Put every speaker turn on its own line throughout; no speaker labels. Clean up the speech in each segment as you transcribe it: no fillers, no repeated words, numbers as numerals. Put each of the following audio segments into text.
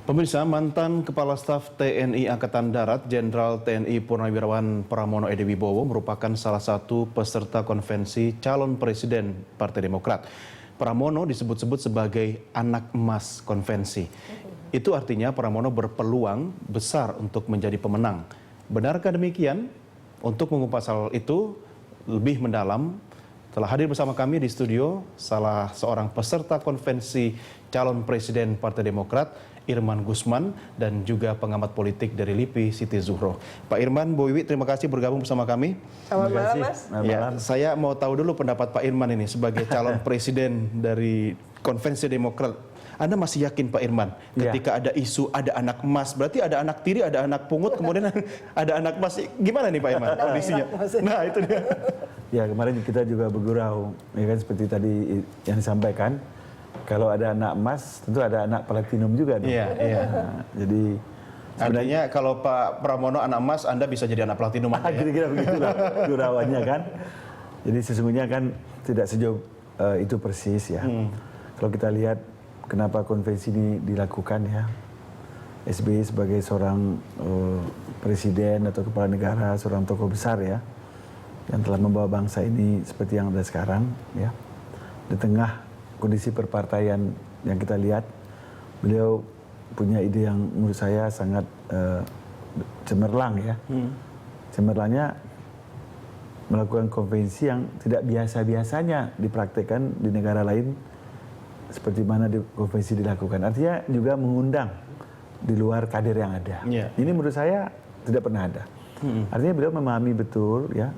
Pemirsa, mantan Kepala Staf TNI Angkatan Darat Jenderal TNI Purnawirawan Pramono Edi Wibowo merupakan salah satu peserta konvensi calon presiden Partai Demokrat. Pramono disebut-sebut sebagai anak emas konvensi. Itu artinya Pramono berpeluang besar untuk menjadi pemenang. Benarkah demikian? Untuk mengupas hal itu lebih mendalam, telah hadir bersama kami di studio salah seorang peserta konvensi calon presiden Partai Demokrat, Irman Gusman, dan juga pengamat politik dari LIPI, Siti Zuhro. Pak Irman, Bu Wiwi, terima kasih bergabung bersama kami.
Selamat malam, Mas.
Ya, saya mau tahu dulu pendapat Pak Irman ini sebagai calon presiden dari konvensi Demokrat. Anda masih yakin Pak Irman ketika ada isu ada anak emas, berarti ada anak tiri, ada anak pungut, kemudian ada anak emas. Gimana nih Pak Irman kondisinya? Nah, itu dia.
Ya, kemarin kita juga bergurau, ya kan, seperti tadi yang disampaikan. Kalau ada anak emas, tentu ada anak platinum juga dong.
Iya, iya.
Nah, jadi
artinya kalau Pak Pramono anak emas, Anda bisa jadi anak platinum.
Kira-kira begitulah gurauannya kan. Jadi sesungguhnya kan tidak sejauh itu persis ya. Kalau kita lihat kenapa konvensi ini dilakukan ya. SBY sebagai seorang presiden atau kepala negara, seorang tokoh besar ya, yang telah membawa bangsa ini seperti yang ada sekarang ya. Di tengah kondisi perpartaian yang kita lihat, beliau punya ide yang menurut saya sangat cemerlang ya. Cemerlangnya melakukan konvensi yang tidak biasa-biasanya dipraktekkan di negara lain seperti mana konvensi dilakukan. Artinya juga mengundang di luar kader yang ada. Ini menurut saya tidak pernah ada. Artinya beliau memahami betul ya,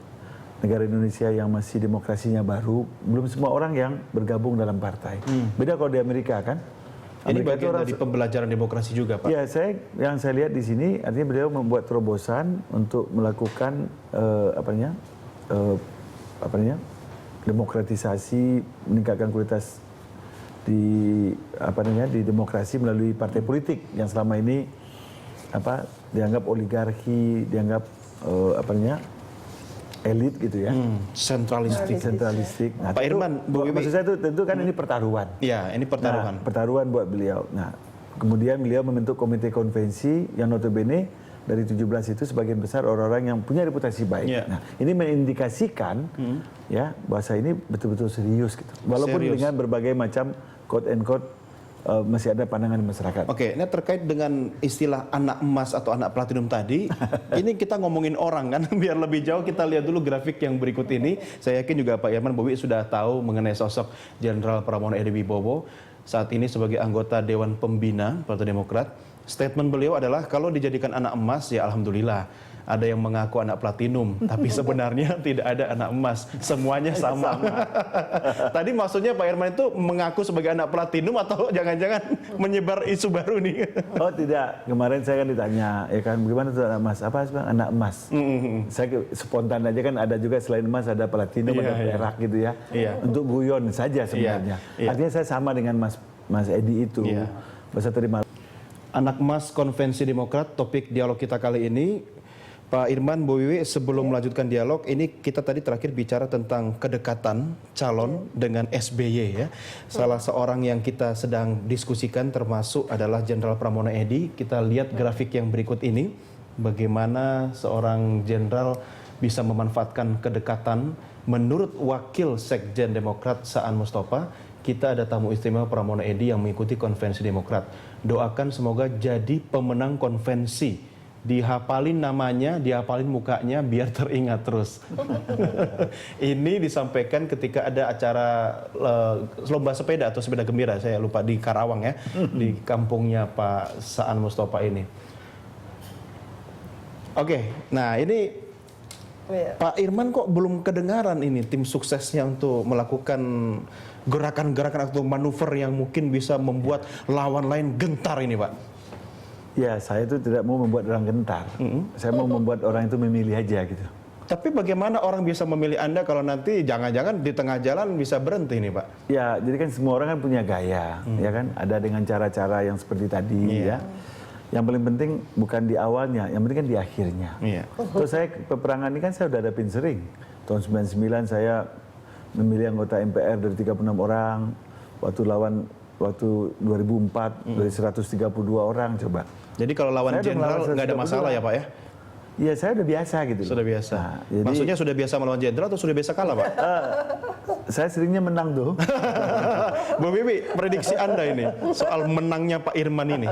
negara Indonesia yang masih demokrasinya baru, belum semua orang yang bergabung dalam partai. Beda kalau di Amerika kan.
Ini bagian dari pembelajaran demokrasi juga, Pak.
Ya, yang saya lihat di sini artinya beliau membuat terobosan untuk melakukan demokratisasi, meningkatkan kualitas di demokrasi melalui partai politik yang selama ini dianggap oligarki, dianggap elit gitu ya, sentralistik. Nah,
Pak Irman,
maksud saya itu tentu kan ini pertaruhan.
Iya, ini pertaruhan.
Nah, pertaruhan buat beliau. Nah, kemudian beliau membentuk komite konvensi yang notabene dari 17 itu sebagian besar orang-orang yang punya reputasi baik. Nah, ini mengindikasikan ya bahwa ini betul-betul serius gitu. Walaupun dengan berbagai macam quote and quote masih ada pandangan masyarakat.
Oke, ini terkait dengan istilah anak emas atau anak platinum tadi, ini kita ngomongin orang kan, biar lebih jauh kita lihat dulu grafik yang berikut ini. Saya yakin juga Pak Irman, Bobi sudah tahu mengenai sosok Jenderal Pramono Edi Wibowo saat ini sebagai anggota Dewan Pembina Partai Demokrat. Statement beliau adalah kalau dijadikan anak emas ya alhamdulillah. Ada yang mengaku anak platinum, tapi sebenarnya tidak ada anak emas, semuanya sama. Tadi maksudnya Pak Irman itu mengaku sebagai anak platinum atau jangan-jangan menyebar isu baru nih?
Oh tidak, kemarin saya kan ditanya, ya kan bagaimana itu anak emas? Apa sebenarnya anak emas? Saya spontan aja kan ada juga selain emas ada platinum, ada perak gitu ya. Untuk guyon saja sebenarnya. Artinya saya sama dengan Mas Edi itu. Bahasa terima.
Anak emas konvensi Demokrat, topik dialog kita kali ini. Pak Irman, Bu Wiwi, sebelum melanjutkan dialog, ini kita tadi terakhir bicara tentang kedekatan calon dengan SBY ya. Salah seorang yang kita sedang diskusikan termasuk adalah Jenderal Pramono Edi. Kita lihat grafik yang berikut ini, bagaimana seorang jenderal bisa memanfaatkan kedekatan. Menurut Wakil Sekjen Demokrat Saan Mustafa, kita ada tamu istimewa Pramono Edi yang mengikuti konvensi Demokrat. Doakan semoga jadi pemenang konvensi. Dihafalin namanya, dihafalin mukanya biar teringat terus. Ini disampaikan ketika ada acara lomba sepeda atau sepeda gembira, saya lupa, di Karawang ya, di kampungnya Pak Saan Mustafa ini. Oke, nah ini Pak Irman kok belum kedengaran ini tim suksesnya untuk melakukan gerakan-gerakan atau manuver yang mungkin bisa membuat lawan lain gentar ini, Pak?
Ya, saya itu tidak mau membuat orang gentar. Saya mau membuat orang itu memilih aja gitu.
Tapi bagaimana orang bisa memilih Anda kalau nanti jangan-jangan di tengah jalan bisa berhenti nih, Pak?
Ya, jadi kan semua orang kan punya gaya, ya kan? Ada dengan cara-cara yang seperti tadi, ya. Yang paling penting bukan di awalnya, yang penting kan di akhirnya. Terus saya peperangan ini kan saya udah hadapin sering. Tahun 99 saya memilih anggota MPR dari 36 orang. Waktu lawan waktu 2004 dari 132 orang coba.
Jadi kalau lawan
Saya udah
jenderal
melawan
nggak ada
132.
masalah ya Pak ya?
Iya, saya udah biasa gitu.
Sudah biasa.
Nah, jadi,
Maksudnya sudah biasa melawan jenderal atau sudah biasa kalah Pak?
saya seringnya menang tuh.
Bu Wiwi, prediksi Anda ini soal menangnya Pak Irman ini.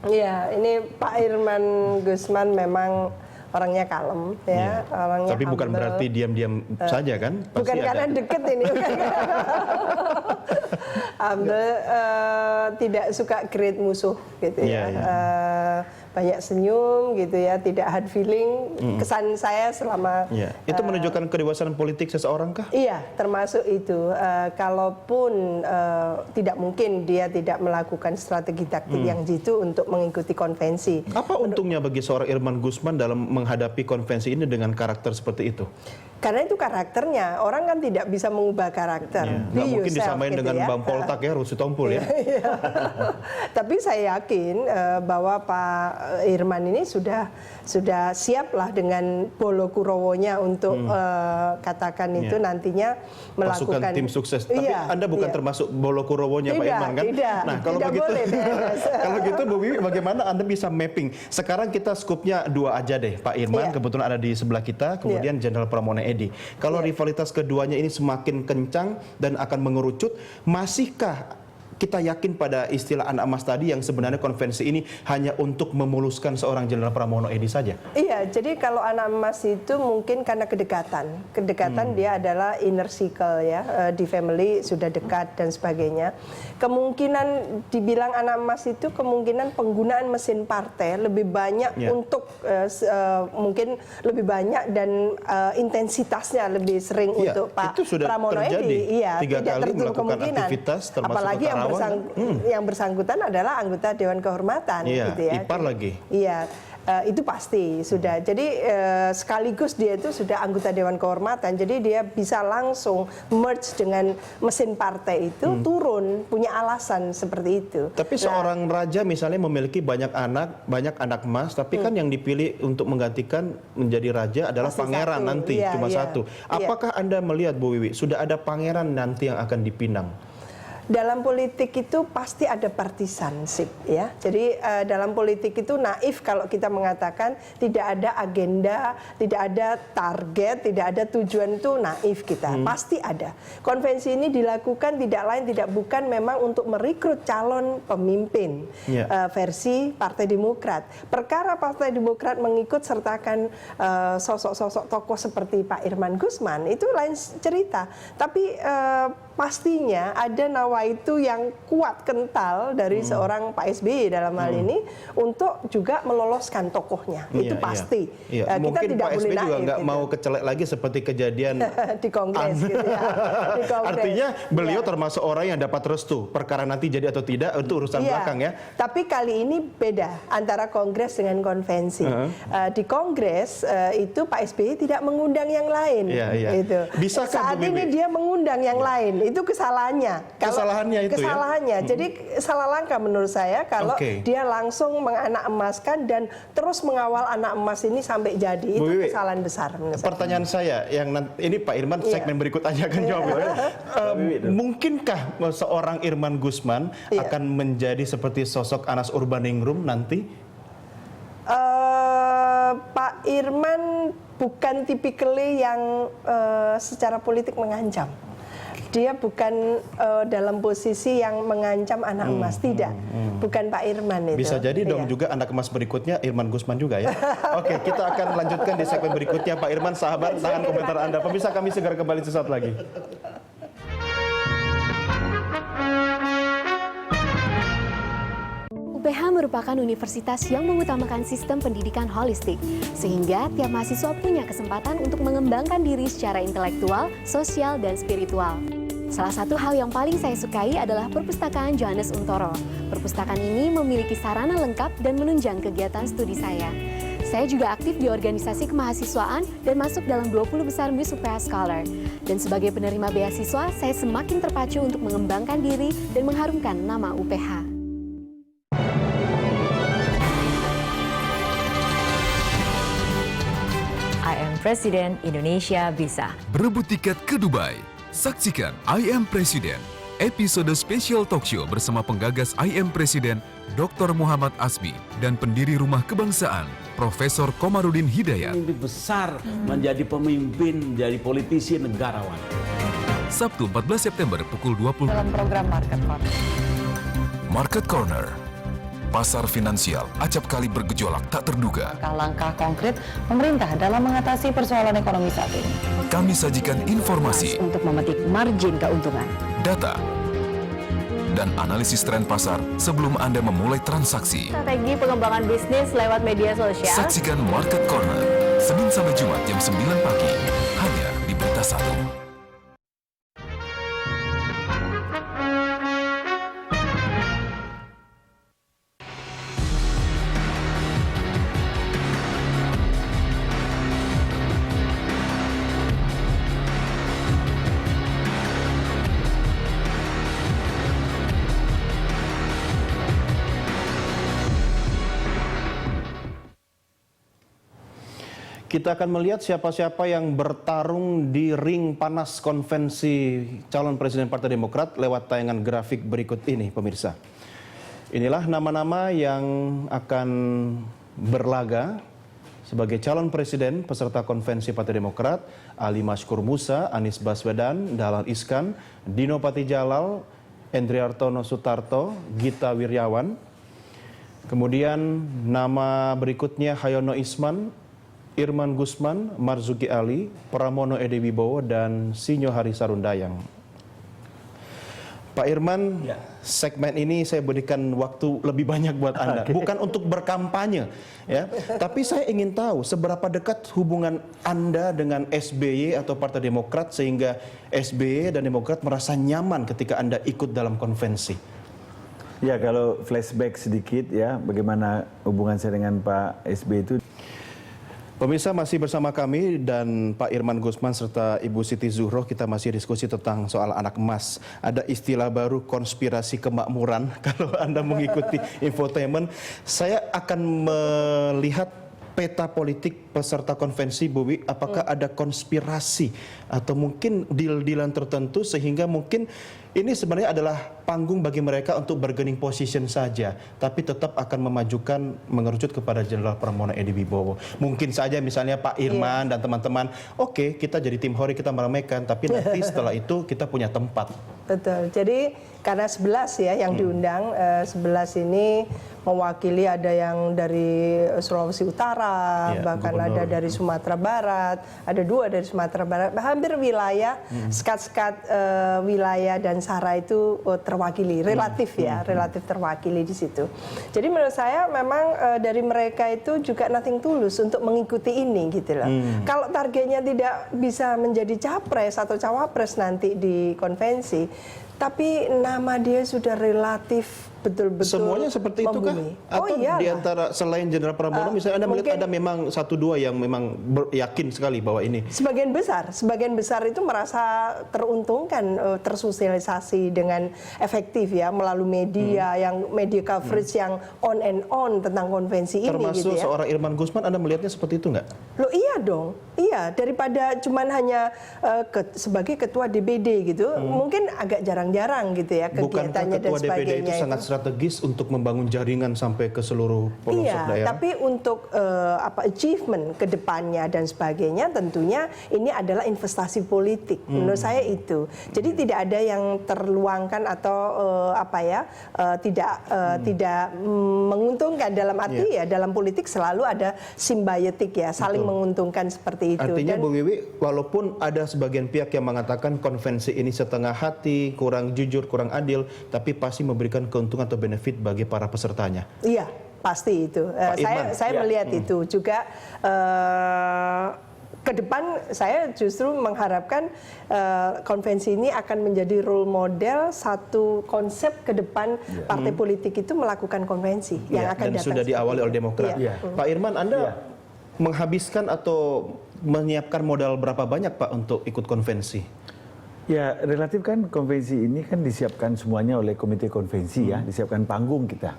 Iya, ini Pak Irman Gusman memang orangnya kalem ya, orangnya
Tapi bukan
humble.
berarti diam-diam saja kan? Pasti
Bukan karena
ada.
deket ini, bukan humble, tidak suka create musuh gitu
Iya,
ya.
iya.
Banyak senyum gitu ya, tidak hard feeling. Kesan saya selama
Iya. Itu menunjukkan kedewasaan politik seseorang kah?
iya, termasuk itu. Kalaupun tidak mungkin dia tidak melakukan strategi taktik yang jitu untuk mengikuti konvensi.
Apa untungnya bagi seorang Irman Gusman dalam menghadapi konvensi ini dengan karakter seperti itu?
Karena itu karakternya, orang kan tidak bisa mengubah karakter.
Ya,
Be
nggak mungkin
yourself
disamain
gitu
dengan
ya.
Bang Poltak ya, Rusi Tompul ya.
Tapi saya yakin bahwa Pak Irman ini sudah siap lah dengan Bolo Kurowonya untuk katakan itu nantinya melakukan
Pasukan tim sukses. Tapi
Iya,
Anda bukan
iya.
termasuk Bolo Kurowonya Pak
Tidak,
Irman kan?
tidak.
Nah, kalau
Tidak
begitu
boleh, PNS.
kalau gitu Bu Wiwi bagaimana Anda bisa mapping? Sekarang kita skupnya dua aja deh. Pak Irman
Iya.
kebetulan ada di sebelah kita, kemudian Jenderal Pramono Edi. Kalau rivalitas keduanya ini semakin kencang dan akan mengerucut, masihkah kita yakin pada istilah anak emas tadi yang sebenarnya konvensi ini hanya untuk memuluskan seorang Jenderal Pramono Edi saja?
Iya, jadi kalau anak emas itu mungkin karena kedekatan. Kedekatan dia adalah inner circle ya, di family sudah dekat dan sebagainya. Kemungkinan dibilang anak emas itu kemungkinan penggunaan mesin partai lebih banyak untuk mungkin lebih banyak dan intensitasnya lebih sering
Iya,
untuk Pak
itu sudah
Pramono
terjadi.
Edi. Iya,
3
tidak
kali
tertutup
melakukan
kemungkinan.
aktivitas termasuk
Apalagi
ke Karawang,
yang bersangkutan adalah anggota Dewan Kehormatan
Iya,
gitu ya.
ipar lagi.
Iya, itu pasti sudah. Jadi sekaligus dia itu sudah anggota Dewan Kehormatan. Jadi dia bisa langsung merge dengan mesin partai itu turun, punya alasan seperti itu.
Tapi seorang raja misalnya memiliki banyak anak emas, tapi kan yang dipilih untuk menggantikan menjadi raja adalah
Pasti
pangeran
satu.
nanti,
Iya,
cuma
iya.
satu.
Iya.
Apakah Anda melihat Bu Wiwi, sudah ada pangeran nanti yang akan dipinang?
Dalam politik itu pasti ada partisanship ya. Jadi dalam politik itu naif kalau kita mengatakan tidak ada agenda, tidak ada target, tidak ada tujuan, itu naif kita. Pasti ada. Konvensi ini dilakukan tidak lain tidak bukan memang untuk merekrut calon pemimpin versi Partai Demokrat. Perkara Partai Demokrat mengikut sertakan sosok-sosok tokoh seperti Pak Irman Gusman itu lain cerita. Tapi pastinya ada nawaitu yang kuat kental dari seorang Pak SBY dalam hal ini untuk juga meloloskan tokohnya. Itu pasti.
Iya.
Kita
Mungkin
tidak
Pak
boleh
SBY juga
naif
nggak
gitu.
mau kecelek lagi seperti kejadian
Di Kongres gitu ya. Di Kongres.
Artinya beliau
Iya.
termasuk orang yang dapat restu. Perkara nanti jadi atau tidak itu urusan
Iya,
belakang ya.
Tapi kali ini beda antara kongres dengan konvensi. Di kongres itu Pak SBY tidak mengundang yang lain.
Iya, iya.
Gitu.
Bisakah,
Saat
Bu
ini
Wiwi?
dia mengundang yang lain. Itu kesalahannya.
Kesalahannya itu ya?
Kesalahannya. Jadi salah langkah menurut saya kalau
Oke.
dia langsung menganak emaskan dan terus mengawal anak emas ini sampai jadi.
Bu
Itu
Wiwi,
kesalahan besar menurut saya.
Pertanyaan saya yang ini Pak Irman
Iya.
segmen berikutnya akan jawab. Mungkinkah seorang Irman Gusman
Iya.
akan menjadi seperti sosok Anas Urbaningrum nanti?
Pak Irman bukan tipikalnya yang secara politik mengancam. Dia bukan dalam posisi yang mengancam anak emas, tidak. Bukan Pak Irman itu.
Bisa jadi dong
Iya.
juga anak emas berikutnya Irman Gusman juga ya. Oke, kita akan lanjutkan di segmen berikutnya. Pak Irman, sahabat, tahan komentar Anda. Pemirsa, kami segera kembali sesaat lagi.
UPH merupakan universitas yang mengutamakan sistem pendidikan holistik, sehingga tiap mahasiswa punya kesempatan untuk mengembangkan diri secara intelektual, sosial, dan spiritual. Salah satu hal yang paling saya sukai adalah Perpustakaan Johannes Untoro. Perpustakaan ini memiliki sarana lengkap dan menunjang kegiatan studi saya. Saya juga aktif di organisasi kemahasiswaan dan masuk dalam 20 besar Miss UPH Scholar. Dan sebagai penerima beasiswa, saya semakin terpacu untuk mengembangkan diri dan mengharumkan nama UPH.
I Am Presiden, Indonesia Bisa.
Berebut tiket ke Dubai. Saksikan I Am Presiden
Episode spesial talk show bersama penggagas I Am Presiden Dr. Muhammad Asbi dan pendiri Rumah Kebangsaan Profesor Komarudin Hidayat.
Mimpi besar menjadi pemimpin, menjadi politisi negarawan.
Sabtu 14 September pukul 20.
Dalam program Market Corner.
Market Corner. Pasar finansial acap kali bergejolak tak terduga.
Langkah-langkah konkret pemerintah dalam mengatasi persoalan ekonomi saat ini.
Kami sajikan informasi,
Untuk memetik margin keuntungan.
data, dan analisis tren pasar sebelum Anda memulai transaksi.
Strategi pengembangan bisnis lewat media sosial.
Saksikan Market Corner, Senin sampai Jumat jam 9 pagi, hanya di Berita 1.
Kita akan melihat siapa-siapa yang bertarung di ring panas konvensi calon presiden Partai Demokrat lewat tayangan grafik berikut ini, pemirsa. Inilah nama-nama yang akan berlaga sebagai calon presiden peserta konvensi Partai Demokrat: Ali Mashkur Musa, Anies Baswedan, Dahlan Iskan, Dino Patijalal, Endriartono Sutarto, Gita Wirjawan. Kemudian nama berikutnya Hayono Isman, Irman Gusman, Marzuki Ali, Pramono Edi Wibowo, dan Sinyo Hari Sarundayang. Pak Irman, segmen ini saya berikan waktu lebih banyak buat Anda. Bukan untuk berkampanye, ya, tapi saya ingin tahu seberapa dekat hubungan Anda dengan SBY atau Partai Demokrat sehingga SBY dan Demokrat merasa nyaman ketika Anda ikut dalam konvensi.
Ya, kalau flashback sedikit ya, bagaimana hubungan saya dengan Pak SBY itu.
Pemirsa, masih bersama kami dan Pak Irman Gusman serta Ibu Siti Zuhroh. Kita masih diskusi tentang soal anak emas. Ada istilah baru, konspirasi kemakmuran. Kalau Anda mengikuti infotainment, saya akan melihat peta politik peserta konvensi, Bu Wi. Apakah ada konspirasi atau mungkin deal-dealan tertentu sehingga mungkin ini sebenarnya adalah panggung bagi mereka untuk bargaining position saja, tapi tetap akan memajukan mengerucut kepada Jenderal Pramono Edi Wibowo. Mungkin saja misalnya Pak Irman dan teman-teman, oke, kita jadi tim Hori, kita meramaikan, tapi nanti setelah itu kita punya tempat.
Betul. Jadi karena 11 ya yang diundang, 11 ini mewakili, ada yang dari Sulawesi Utara, bahkan ada dari Sumatera Barat, ada 2 dari Sumatera Barat. Hampir wilayah, sekat-sekat wilayah dan sara itu terwakili, relatif ya, relatif terwakili di situ. Jadi menurut saya memang dari mereka itu juga nothing tulus untuk mengikuti ini gitu loh. Kalau targetnya tidak bisa menjadi capres atau cawapres nanti di konvensi, tapi nama dia sudah relatif betul-betul
semuanya seperti itu kah? Atau di antara selain Jenderal Pramono, misalnya Anda melihat ada memang 1-2 yang memang yakin sekali bahwa ini?
Sebagian besar itu merasa teruntungkan, tersosialisasi dengan efektif ya melalui media, yang media coverage yang on and on tentang konvensi ini.
Termasuk
gitu ya.
seorang Irman Gusman, Anda melihatnya seperti itu nggak?
Loh iya dong, iya, daripada cuman hanya sebagai ketua DPD gitu, mungkin agak jarang-jarang gitu ya kegiatannya dan sebagainya.
Bukankah ketua DPD itu sangat strategis untuk membangun jaringan sampai ke seluruh pelosok daerah? Iya,
tapi untuk achievement ke depannya dan sebagainya tentunya ini adalah investasi politik. Menurut saya itu. Jadi tidak ada yang terluangkan atau tidak menguntungkan dalam arti ya dalam politik selalu ada simbiotik ya, saling menguntungkan seperti itu.
Artinya Bu Wiwi, walaupun ada sebagian pihak yang mengatakan konvensi ini setengah hati, kurang jujur, kurang adil, tapi pasti memberikan keuntungan atau benefit bagi para pesertanya.
Iya, pasti itu. Saya melihat itu juga. Ke depan saya justru mengharapkan konvensi ini akan menjadi role model satu konsep ke depan partai politik itu melakukan konvensi yang akan
dan
datang.
sudah diawali oleh Demokrat. Pak Irman, Anda menghabiskan atau menyiapkan modal berapa banyak Pak untuk ikut konvensi?
Ya, relatif kan konvensi ini kan disiapkan semuanya oleh komite konvensi ya, disiapkan panggung kita.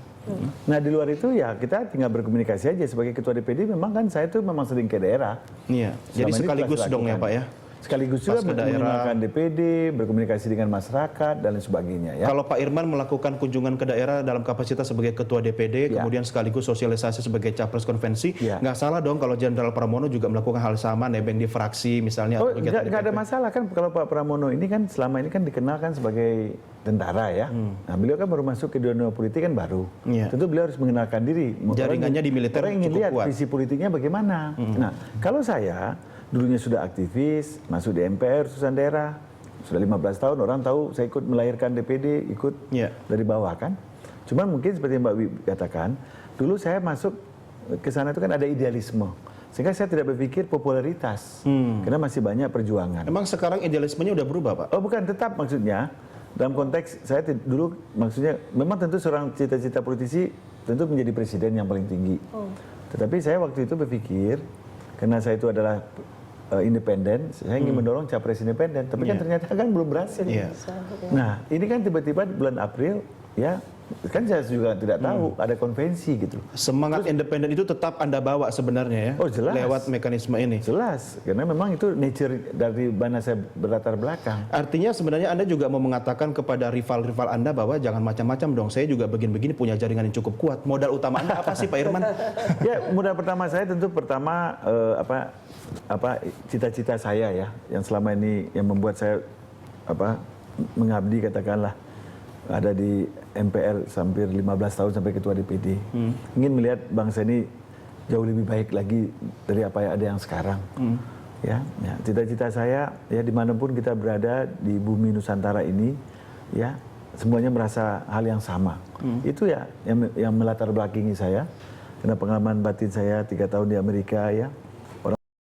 Nah di luar itu ya kita tinggal berkomunikasi aja. Sebagai ketua DPD memang kan saya tuh memang sering ke daerah.
Iya, jadi sekaligus dong ya Pak ya?
sekaligus juga
Pas ke daerah.
mengenalkan DPD, berkomunikasi dengan masyarakat dan lain sebagainya ya.
Kalau Pak Irman melakukan kunjungan ke daerah dalam kapasitas sebagai ketua DPD,
Ya.
kemudian sekaligus sosialisasi sebagai capres konvensi,
Ya.
nggak salah dong kalau Jenderal Pramono juga melakukan hal sama, nebeng di fraksi misalnya.
Oh,
atau kegiatan
nggak ada
DPP.
masalah kan kalau Pak Pramono ini kan selama ini kan dikenalkan sebagai tentara ya. Nah, beliau kan baru masuk ke dunia politik kan baru.
Iya.
Tentu beliau harus mengenalkan diri.
Jaringannya di militer
orang ingin
cukup
lihat
kuat.
visi politiknya bagaimana. Nah, kalau saya dulunya sudah aktivis, masuk di MPR, utusan daerah, sudah 15 tahun orang tahu saya ikut melahirkan DPD, ikut
Iya.
dari bawah kan. Cuman mungkin seperti Mbak Wi katakan, dulu saya masuk ke sana itu kan ada idealisme. Sehingga saya tidak berpikir popularitas. Karena masih banyak perjuangan.
Emang sekarang idealismenya udah berubah, Pak?
Oh bukan, tetap maksudnya dalam konteks saya dulu maksudnya memang tentu seorang cita-cita politisi tentu menjadi presiden yang paling tinggi. Tetapi saya waktu itu berpikir karena saya itu adalah independen, saya ingin mendorong capres independen. Tapi kan ternyata kan belum berhasil.
Iya.
Nah ini kan tiba-tiba bulan April ya kan saya juga tidak tahu ada konvensi gitu.
Semangat independen itu tetap Anda bawa sebenarnya ya?
Oh, jelas.
Lewat mekanisme ini.
Jelas, karena memang itu nature dari mana saya berlatar belakang.
Artinya sebenarnya Anda juga mau mengatakan kepada rival-rival Anda bahwa jangan macam-macam dong. Saya juga begini-begini punya jaringan yang cukup kuat. Modal utama Anda apa sih, Pak Irman?
Ya, modal pertama saya tentu pertama cita-cita saya ya, yang selama ini yang membuat saya mengabdi katakanlah ada di MPR hampir 15 tahun sampai ketua DPD. Ingin melihat bangsa ini jauh lebih baik lagi dari apa yang ada yang sekarang. Ya, cita-cita saya ya dimanapun kita berada di bumi Nusantara ini, ya semuanya merasa hal yang sama. Itu ya yang melatar belakangi saya. Karena pengalaman batin saya 3 tahun di Amerika ya,